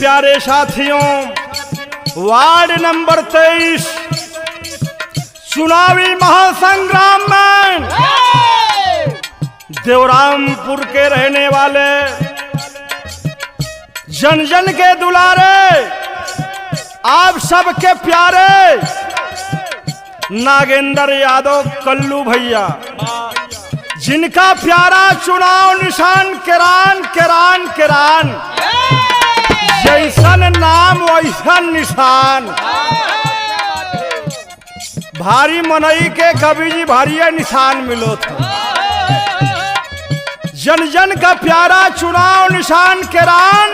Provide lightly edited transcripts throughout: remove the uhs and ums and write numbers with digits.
प्यारे साथियों, ward number 23 चुनावी महासंग्राम में देवरामपुर के रहने वाले, जन जन के दुलारे, आप सबके प्यारे नागेंद्र यादव कल्लू भैया, जिनका प्यारा चुनाव निशान किरान किरान किरान, जैसन नाम वैसन निशान। भारी मनई के कवि जी भारी निशान मिलो था। जन जन का प्यारा चुनाव निशान किरान,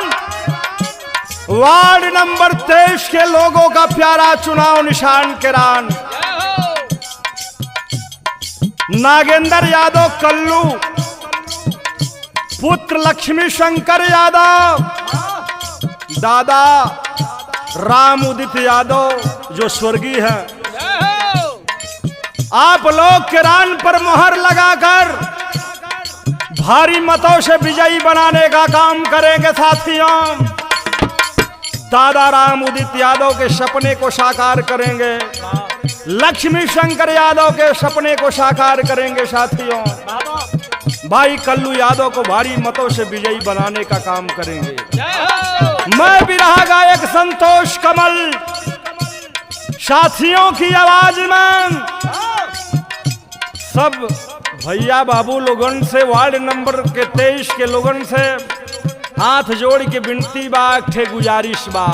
वार्ड नंबर 23 के लोगों का प्यारा चुनाव निशान किरान। नागेंद्र यादव कल्लू, पुत्र लक्ष्मी शंकर यादव, दादा राम उदित यादव जो स्वर्गीय है, आप लोग किरान पर मोहर लगाकर भारी मतों से विजयी बनाने का काम करेंगे साथियों। दादा राम उदित यादव के सपने को साकार करेंगे, लक्ष्मी शंकर यादव के सपने को साकार करेंगे साथियों। भाई कल्लू यादव को भारी मतों से विजयी बनाने का काम करेंगे। मैं भी रहा गायक संतोष कमल, साथियों की आवाज में सब भैया बाबू लोगन से, वार्ड नंबर के 23 के लोगन से हाथ जोड़ के विनती बा, ठे गुजारिश बा।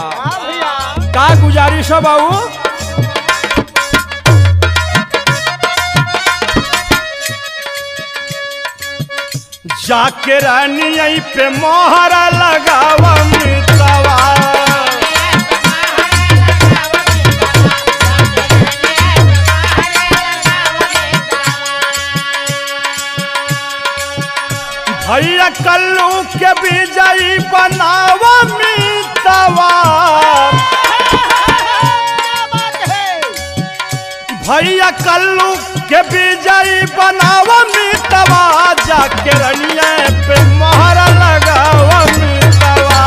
का गुजारिश हो बाबू? जाके रानी आई पे मोहरा लगावा मितवा, भैया कल्लू के विजयी बनावा मितवा, भैया कल्लू के विजयी बनावा मितवा, जाके रनिया पे मोहरा लगावा मितवा।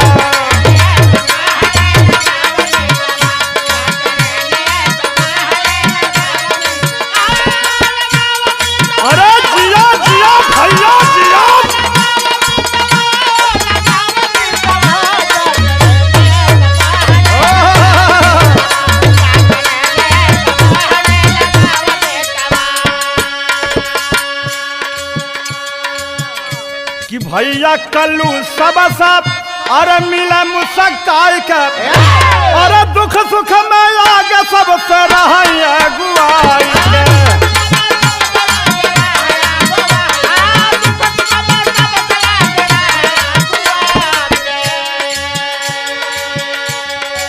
अरे जिया जिया भैया जिया, कि भैया कल्लू सब अरे मिला मुस्काई के, अरे दुख सुख में आगे सबसे रहिए गुआई के।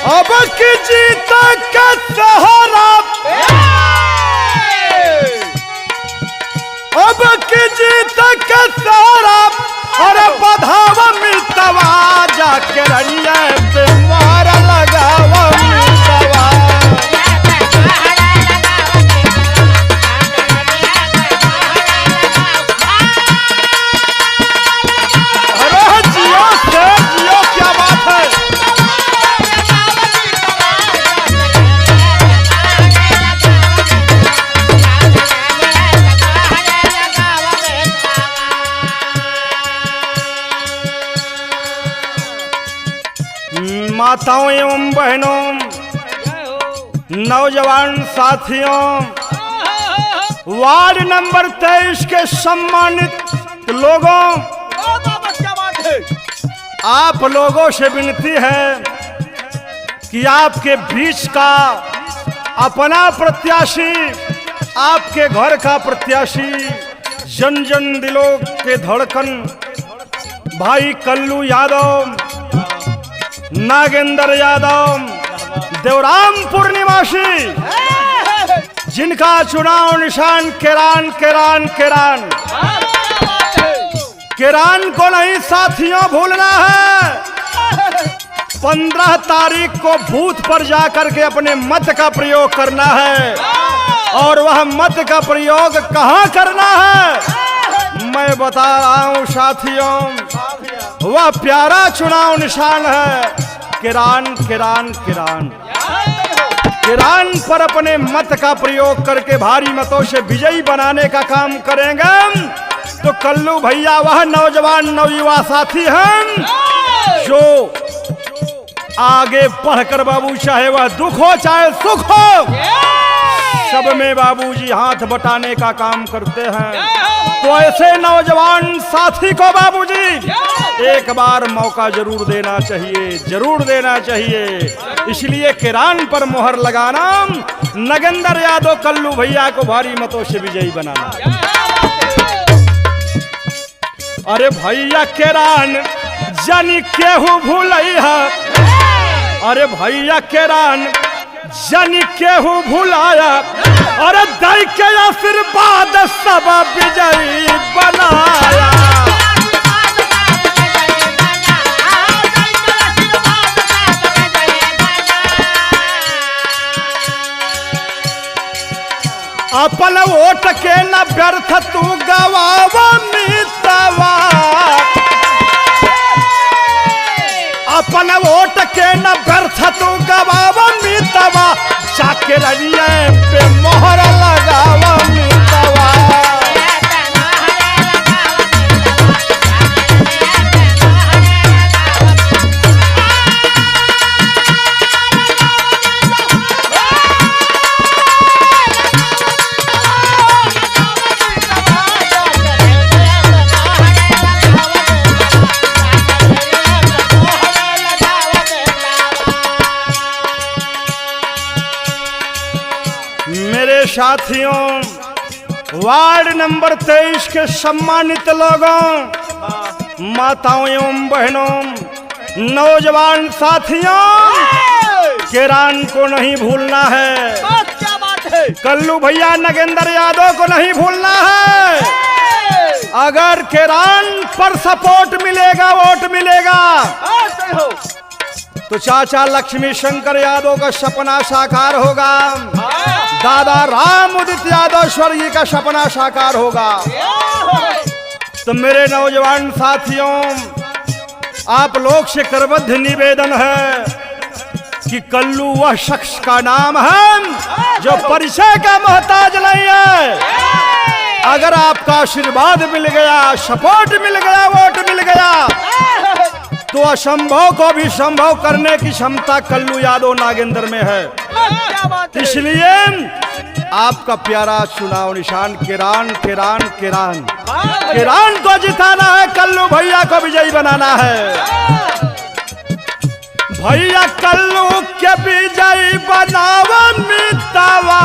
अब की जीत के सहारा, अब की जीत के सहारा, अरे बधावा मितवा, जाके रनिया पे मोहरा लगावा मितवा। अरे जियो से जियो, क्या बात है। माताओं एवं बहनों, नौजवान साथियों, वार्ड नंबर 23 के सम्मानित लोगों, आप लोगों से विनती है कि आपके बीच का अपना प्रत्याशी, आपके घर का प्रत्याशी, जन जन दिलों के धड़कन भाई कल्लू यादव, नागेंद्र यादव, देवरामपुर निवासी, जिनका चुनाव निशान किरान किरान किरान। किरान को नहीं साथियों भूलना है। 15 तारीख को बूथ पर जाकर के अपने मत का प्रयोग करना है, और वह मत का प्रयोग कहाँ करना है मैं बता रहा हूँ साथियों। वह प्यारा चुनाव निशान है किरान किरान किरान किरान पर अपने मत का प्रयोग करके भारी मतों से विजयी बनाने का काम करेंगे। तो कल्लू भैया वह नौजवान नवयुवा साथी हैं जो आगे पढ़कर बाबू चाहे वह दुख हो चाहे सुख हो सब में बाबूजी हाथ बटाने का काम करते हैं। तो ऐसे नौजवान साथी को बाबूजी एक बार मौका जरूर देना चाहिए, जरूर देना चाहिए। इसलिए किरान पर मोहर लगाना, नगेंद्र यादव कल्लू भैया को भारी मतों से विजयी बनाना। अरे भैया किरान जानी केहू भूलैया, अरे भैया किरान जानी केहू भूलाया, अरे दई के आशीर्वाद सब विजयी बनाया। अपन वोट के न व्यर्थ तू गवावा मितवा, अपन वोट के न व्यर्थ तू गवावा मितवा, जाके रनिया पे मोहर लगावा मितवा। मेरे साथियों, वार्ड नंबर 23 के सम्मानित लोगों, माताओं एवं बहनों, नौजवान साथियों, किरान को नहीं भूलना है। क्या बात है? कल्लू भैया नगेंद्र यादव को नहीं भूलना है। अगर किरान पर सपोर्ट मिलेगा, वोट मिलेगा, तो चाचा लक्ष्मी शंकर यादव का सपना साकार होगा, दादा राम उदित यादव स्वर्गीय का सपना साकार होगा। तो मेरे नौजवान साथियों, आप लोग से करबद्ध निवेदन है कि कल्लू वह शख्स का नाम है जो परिचय का मोहताज नहीं है। अगर आपका आशीर्वाद मिल गया, सपोर्ट मिल गया, वोट मिल गया, तो असंभव को भी संभव करने की क्षमता कल्लू यादव नागेंद्र में है। इसलिए आपका प्यारा चुनाव निशान किरान किरान किरान किरान को जिताना है, कल्लू भैया को विजयी बनाना है। भैया कल्लू के विजयी बनावा मितवा,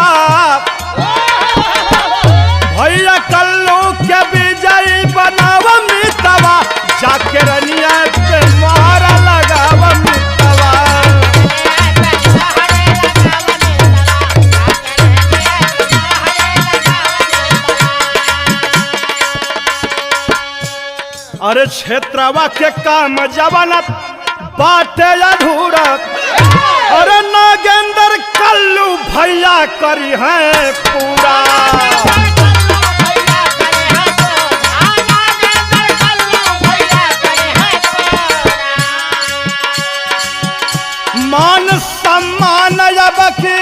भैया कल्लू के विजयी बनावा मितवा, जाके रनिया पे मोहर लगावा मितवा। अरे क्षेत्रवा के काम जवानत बाटे अधूरा, अरे नागेंद्र कल्लू भैया करी है पूरा। मान सम्मान अब की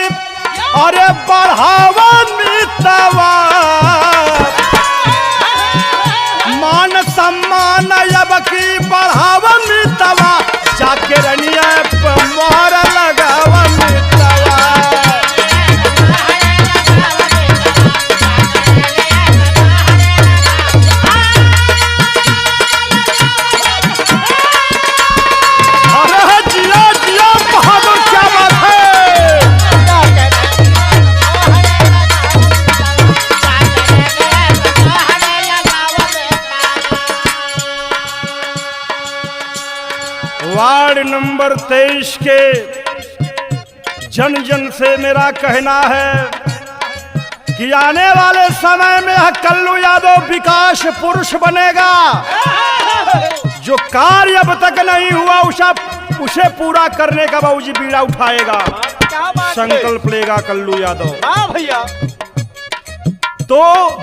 अरे बढ़ावा मितवा, मान सम्मान अब की बढ़ावा मितवा, जाके रनिया पे मोहर लगावा मितवा। अरे जिया जिया बहादुर, क्या बात है। वार्ड नंबर 23 के जन जन से मेरा कहना है कि आने वाले समय में यह कल्लू यादव विकास पुरुष बनेगा। जो कार्य अब तक नहीं हुआ उसे पूरा करने का बाबूजी बीड़ा उठाएगा, संकल्प लेगा कल्लू यादव। भैया तो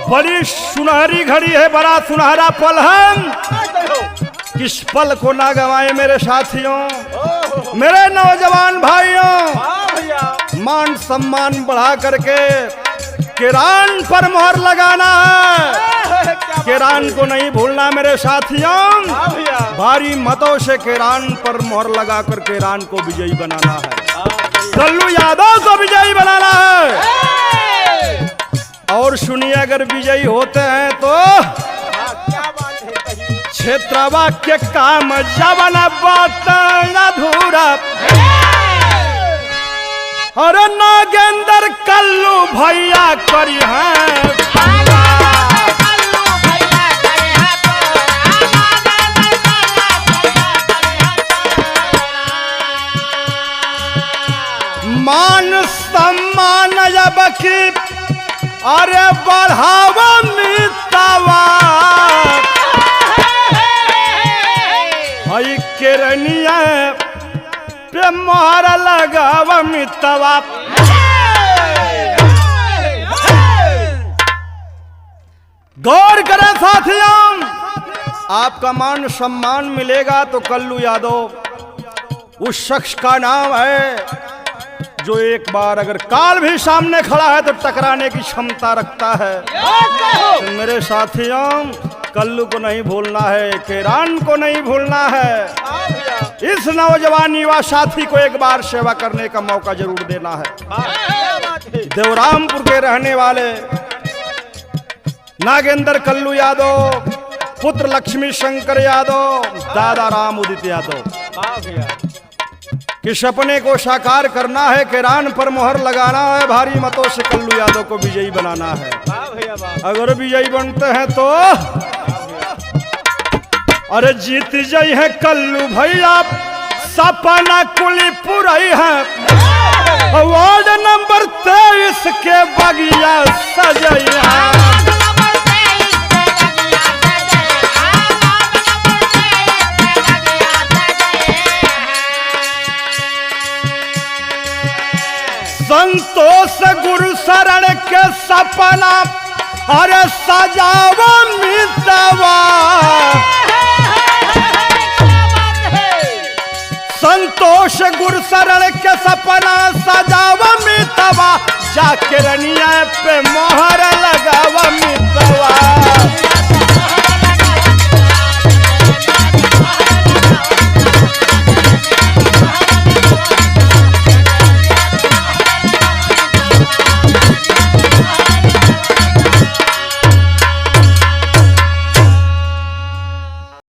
बड़ी सुनहरी घड़ी है, बड़ा सुनहरा पल है, किस पल को ना गवाए मेरे साथियों। मेरे नौजवान भाइयों, मान सम्मान बढ़ा करके किरान पर मोहर लगाना है। किरान को नहीं भूलना मेरे साथियों। भारी मतों से किरान पर मोहर लगाकर किरान को विजयी बनाना है। कल्लू यादव को विजयी बनाना है। और सुनिए, अगर विजयी होते हैं तो क्षेत्रवा के काम जवन बात अधूरा। अरे नागेंद्र कल्लू भैया करी है मान सम्मान जब की अरे बढ़ावा मितावा हई केरनिया पे मोहर लगावा मितावा। गौर करें साथियों, आपका मान सम्मान मिलेगा तो कल्लू यादव उस शख्स का नाम है जो एक बार अगर काल भी सामने खड़ा है तो टकराने की क्षमता रखता है। तो मेरे साथियों, कल्लू को नहीं भूलना है, किरान को नहीं भूलना है। इस नौजवान युवा साथी को एक बार सेवा करने का मौका जरूर देना है। देवरामपुर के रहने वाले नागेंद्र कल्लू यादव, पुत्र लक्ष्मी शंकर यादव, दादा राम उदित यादव कि सपने को साकार करना है, किरान पर मोहर लगाना है, भारी मतों से कल्लू यादव को विजयी बनाना है। अगर विजयी बनते हैं तो अरे जीत जाई है कल्लू भैया, सपना कुली पुरई है। वार्ड नंबर 23 के बगिया सजई है। संतोष गुरु शरण के सपना अरे सजावा मितवा। संतोष गुरु शरण के सपना सजावा मितवा, जाके रनिया पे मोहर लगावा मितवा।